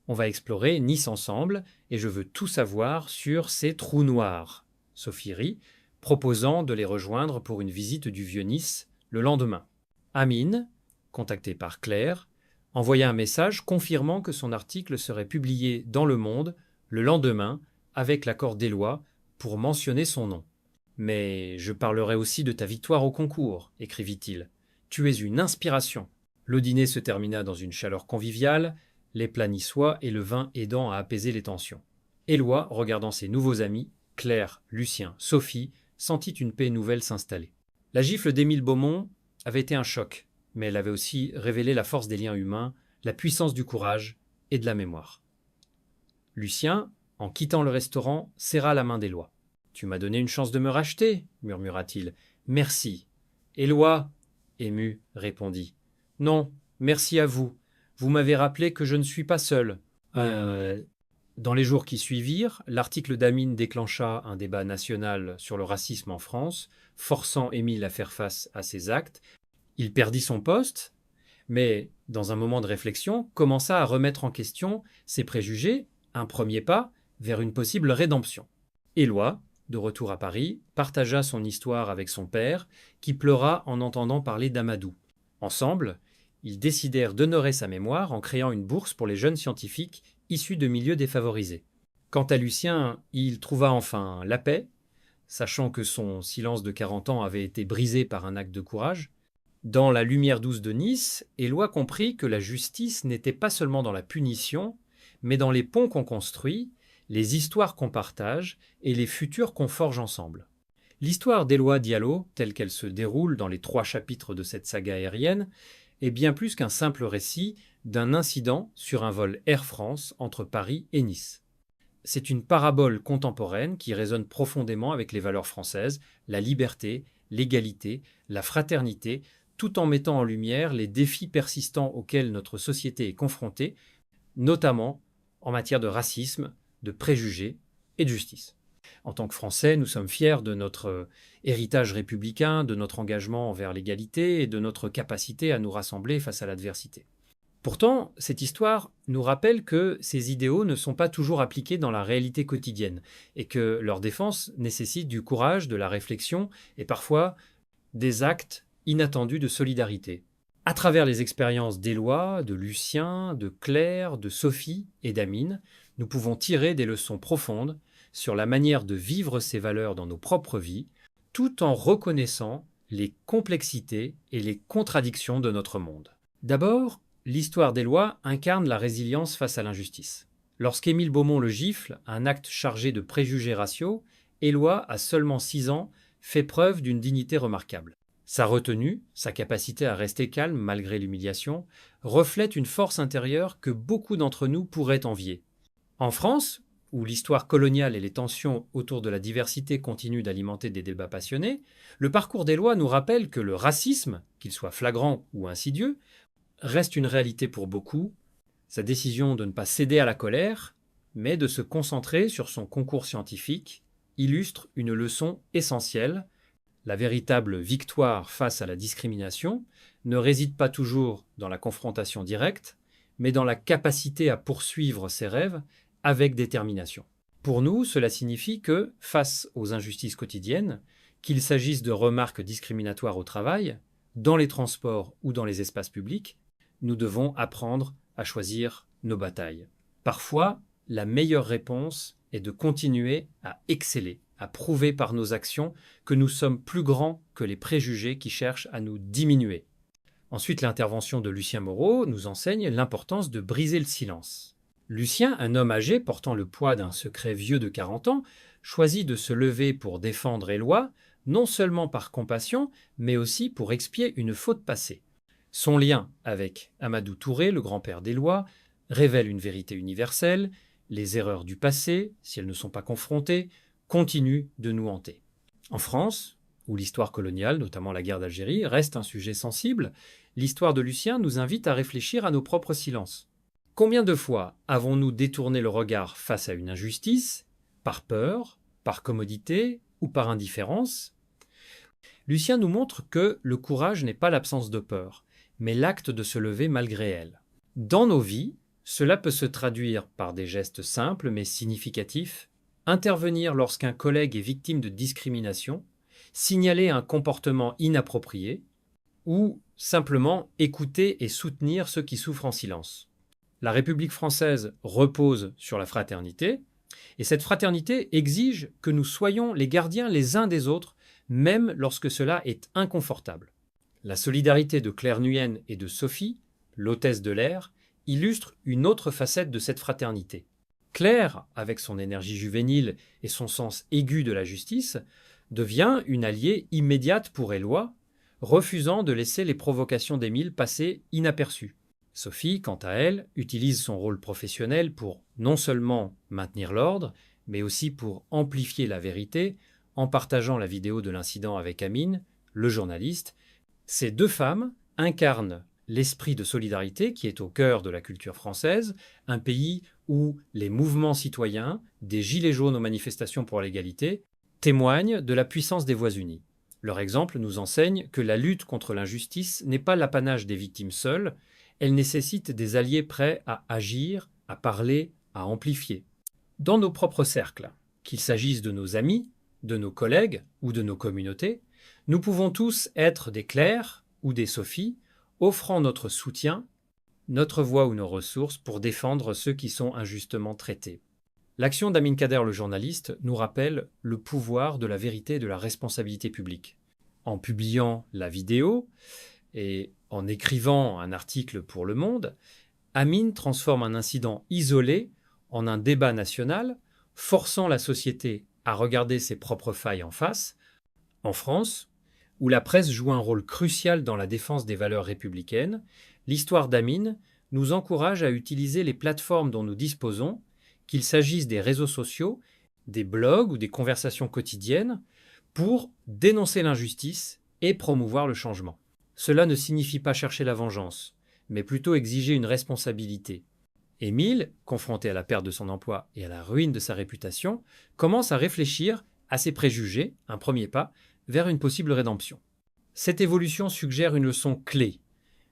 On va explorer Nice ensemble, et je veux tout savoir sur ces trous noirs. » Sophie rit, proposant de les rejoindre pour une visite du vieux Nice le lendemain. Amine, contacté par Claire, envoya un message confirmant que son article serait publié dans Le Monde le lendemain avec l'accord d'Éloi pour mentionner son nom. « Mais je parlerai aussi de ta victoire au concours, écrivit-il. Tu es une inspiration. » Le dîner se termina dans une chaleur conviviale, les plats niçois et le vin aidant à apaiser les tensions. Éloi, regardant ses nouveaux amis, Claire, Lucien, Sophie, sentit une paix nouvelle s'installer. La gifle d'Émile Beaumont avait été un choc, mais elle avait aussi révélé la force des liens humains, la puissance du courage et de la mémoire. Lucien, en quittant le restaurant, serra la main d'Éloi. « Tu m'as donné une chance de me racheter, murmura-t-il. « Merci. » Éloi, ému, répondit. « Non, merci à vous. Vous m'avez rappelé que je ne suis pas seul. » Dans les jours qui suivirent, l'article d'Amine déclencha un débat national sur le racisme en France, forçant Émile à faire face à ses actes. Il perdit son poste, mais, dans un moment de réflexion, commença à remettre en question ses préjugés, un premier pas vers une possible rédemption. Éloi, de retour à Paris, partagea son histoire avec son père, qui pleura en entendant parler d'Amadou. Ensemble, ils décidèrent d'honorer sa mémoire en créant une bourse pour les jeunes scientifiques issus de milieux défavorisés. Quant à Lucien, il trouva enfin la paix, sachant que son silence de 40 ans avait été brisé par un acte de courage. Dans la lumière douce de Nice, Éloi comprit que la justice n'était pas seulement dans la punition, mais dans les ponts qu'on construit, les histoires qu'on partage et les futurs qu'on forge ensemble. L'histoire d'Éloi Diallo, telle qu'elle se déroule dans les 3 chapitres de cette saga aérienne, est bien plus qu'un simple récit d'un incident sur un vol Air France entre Paris et Nice. C'est une parabole contemporaine qui résonne profondément avec les valeurs françaises, la liberté, l'égalité, la fraternité, tout en mettant en lumière les défis persistants auxquels notre société est confrontée, notamment en matière de racisme, de préjugés et de justice. En tant que Français, nous sommes fiers de notre héritage républicain, de notre engagement envers l'égalité et de notre capacité à nous rassembler face à l'adversité. Pourtant, cette histoire nous rappelle que ces idéaux ne sont pas toujours appliqués dans la réalité quotidienne et que leur défense nécessite du courage, de la réflexion et parfois des actes inattendus de solidarité. À travers les expériences d'Éloi, de Lucien, de Claire, de Sophie et d'Amine, nous pouvons tirer des leçons profondes sur la manière de vivre ces valeurs dans nos propres vies, tout en reconnaissant les complexités et les contradictions de notre monde. D'abord, l'histoire d'Éloi incarne la résilience face à l'injustice. Lorsqu'Émile Beaumont le gifle, un acte chargé de préjugés raciaux, Éloi, à seulement 6 ans, fait preuve d'une dignité remarquable. Sa retenue, sa capacité à rester calme malgré l'humiliation, reflètent une force intérieure que beaucoup d'entre nous pourraient envier. En France, où l'histoire coloniale et les tensions autour de la diversité continuent d'alimenter des débats passionnés, le parcours d'Éloi nous rappelle que le racisme, qu'il soit flagrant ou insidieux, reste une réalité pour beaucoup. Sa décision de ne pas céder à la colère, mais de se concentrer sur son concours scientifique, illustre une leçon essentielle. La véritable victoire face à la discrimination ne réside pas toujours dans la confrontation directe, mais dans la capacité à poursuivre ses rêves avec détermination. Pour nous, cela signifie que, face aux injustices quotidiennes, qu'il s'agisse de remarques discriminatoires au travail, dans les transports ou dans les espaces publics, nous devons apprendre à choisir nos batailles. Parfois, la meilleure réponse est de continuer à exceller, à prouver par nos actions que nous sommes plus grands que les préjugés qui cherchent à nous diminuer. Ensuite, l'intervention de Lucien Moreau nous enseigne l'importance de briser le silence. Lucien, un homme âgé portant le poids d'un secret vieux de 40 ans, choisit de se lever pour défendre Éloi, non seulement par compassion, mais aussi pour expier une faute passée. Son lien avec Amadou Touré, le grand-père des lois, révèle une vérité universelle. Les erreurs du passé, si elles ne sont pas confrontées, continuent de nous hanter. En France, où l'histoire coloniale, notamment la guerre d'Algérie, reste un sujet sensible, l'histoire de Lucien nous invite à réfléchir à nos propres silences. Combien de fois avons-nous détourné le regard face à une injustice, par peur, par commodité ou par indifférence? Lucien nous montre que le courage n'est pas l'absence de peur, mais l'acte de se lever malgré elle. Dans nos vies, cela peut se traduire par des gestes simples mais significatifs, intervenir lorsqu'un collègue est victime de discrimination, signaler un comportement inapproprié, ou simplement écouter et soutenir ceux qui souffrent en silence. La République française repose sur la fraternité, et cette fraternité exige que nous soyons les gardiens les uns des autres, même lorsque cela est inconfortable. La solidarité de Claire Nuyen et de Sophie, l'hôtesse de l'air, illustre une autre facette de cette fraternité. Claire, avec son énergie juvénile et son sens aigu de la justice, devient une alliée immédiate pour Éloi, refusant de laisser les provocations d'Émile passer inaperçues. Sophie, quant à elle, utilise son rôle professionnel pour non seulement maintenir l'ordre, mais aussi pour amplifier la vérité en partageant la vidéo de l'incident avec Amine, le journaliste. Ces deux femmes incarnent l'esprit de solidarité qui est au cœur de la culture française, un pays où les mouvements citoyens, des gilets jaunes aux manifestations pour l'égalité, témoignent de la puissance des voix unies. Leur exemple nous enseigne que la lutte contre l'injustice n'est pas l'apanage des victimes seules, elle nécessite des alliés prêts à agir, à parler, à amplifier. Dans nos propres cercles, qu'il s'agisse de nos amis, de nos collègues ou de nos communautés, nous pouvons tous être des Claire ou des Sophie, offrant notre soutien, notre voix ou nos ressources pour défendre ceux qui sont injustement traités. L'action d'Amine Kader, le journaliste, nous rappelle le pouvoir de la vérité et de la responsabilité publique. En publiant la vidéo et en écrivant un article pour Le Monde, Amine transforme un incident isolé en un débat national, forçant la société à regarder ses propres failles en face. En France, où la presse joue un rôle crucial dans la défense des valeurs républicaines, l'histoire d'Amine nous encourage à utiliser les plateformes dont nous disposons, qu'il s'agisse des réseaux sociaux, des blogs ou des conversations quotidiennes, pour dénoncer l'injustice et promouvoir le changement. Cela ne signifie pas chercher la vengeance, mais plutôt exiger une responsabilité. Émile, confronté à la perte de son emploi et à la ruine de sa réputation, commence à réfléchir à ses préjugés, un premier pas, vers une possible rédemption. Cette évolution suggère une leçon clé.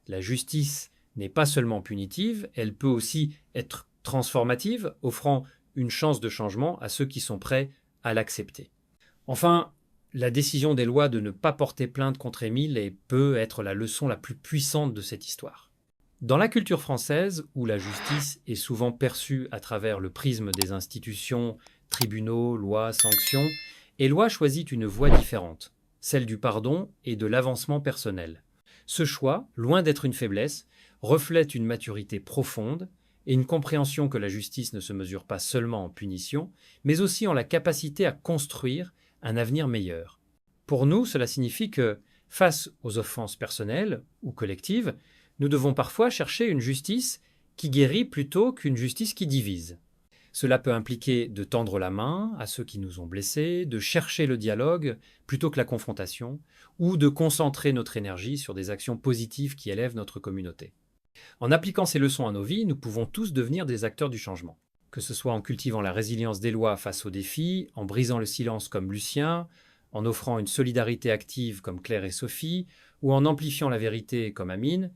La justice n'est pas seulement punitive, elle peut aussi être transformative, offrant une chance de changement à ceux qui sont prêts à l'accepter. Enfin, la décision d'Éloi de ne pas porter plainte contre Émile peut être la leçon la plus puissante de cette histoire. Dans la culture française, où la justice est souvent perçue à travers le prisme des institutions, tribunaux, lois, sanctions, Éloi choisit une voie différente, celle du pardon et de l'avancement personnel. Ce choix, loin d'être une faiblesse, reflète une maturité profonde et une compréhension que la justice ne se mesure pas seulement en punition, mais aussi en la capacité à construire un avenir meilleur. Pour nous, cela signifie que, face aux offenses personnelles ou collectives, nous devons parfois chercher une justice qui guérit plutôt qu'une justice qui divise. Cela peut impliquer de tendre la main à ceux qui nous ont blessés, de chercher le dialogue plutôt que la confrontation, ou de concentrer notre énergie sur des actions positives qui élèvent notre communauté. En appliquant ces leçons à nos vies, nous pouvons tous devenir des acteurs du changement. Que ce soit en cultivant la résilience d'Éloi face aux défis, en brisant le silence comme Lucien, en offrant une solidarité active comme Claire et Sophie, ou en amplifiant la vérité comme Amine,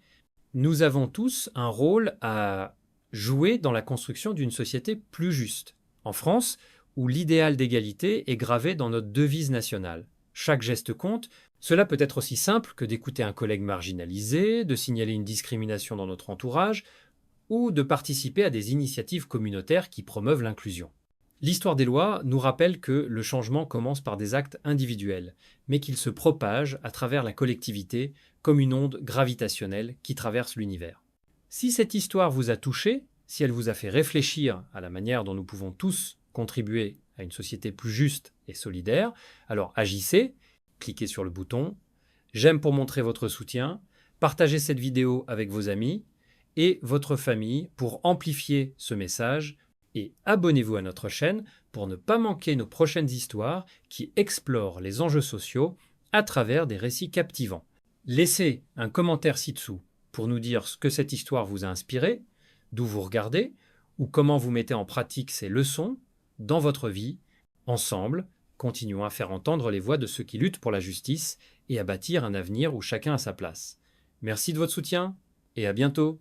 nous avons tous un rôle à jouer dans la construction d'une société plus juste. En France, où l'idéal d'égalité est gravé dans notre devise nationale. Chaque geste compte. Cela peut être aussi simple que d'écouter un collègue marginalisé, de signaler une discrimination dans notre entourage, ou de participer à des initiatives communautaires qui promeuvent l'inclusion. L'histoire des lois nous rappelle que le changement commence par des actes individuels, mais qu'il se propage à travers la collectivité comme une onde gravitationnelle qui traverse l'univers. Si cette histoire vous a touché, si elle vous a fait réfléchir à la manière dont nous pouvons tous contribuer à une société plus juste et solidaire, alors agissez cliquez sur le bouton, j'aime pour montrer votre soutien, partagez cette vidéo avec vos amis et votre famille pour amplifier ce message et abonnez-vous à notre chaîne pour ne pas manquer nos prochaines histoires qui explorent les enjeux sociaux à travers des récits captivants. Laissez un commentaire ci-dessous pour nous dire ce que cette histoire vous a inspiré, d'où vous regardez ou comment vous mettez en pratique ces leçons dans votre vie. Ensemble, continuons à faire entendre les voix de ceux qui luttent pour la justice et à bâtir un avenir où chacun a sa place. Merci de votre soutien et à bientôt.